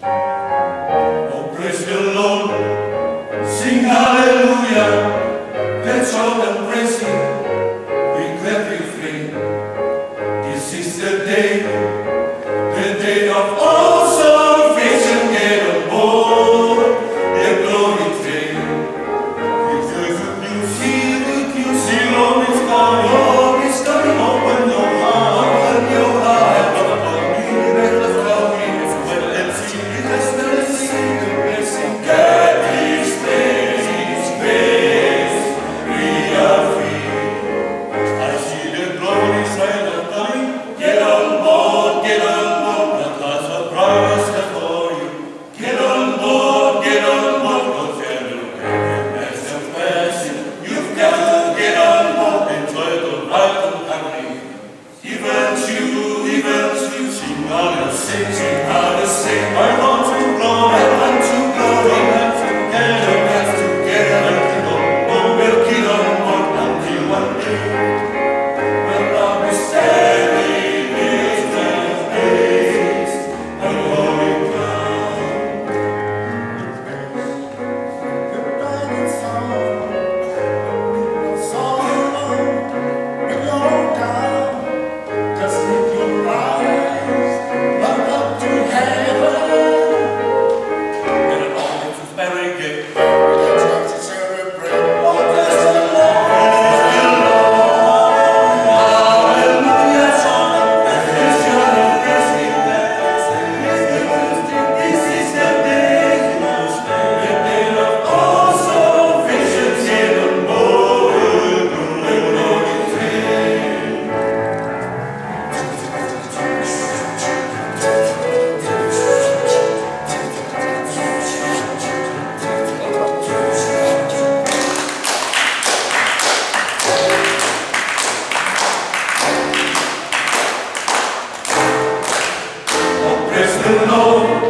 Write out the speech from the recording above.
Oh, praise the Lord, sing hallelujah, let's shout and praise Him, be glad we free. This is the day of all salvation, get on board the glory train. With the good news, see Lord is coming, open your heart, praise the Lord.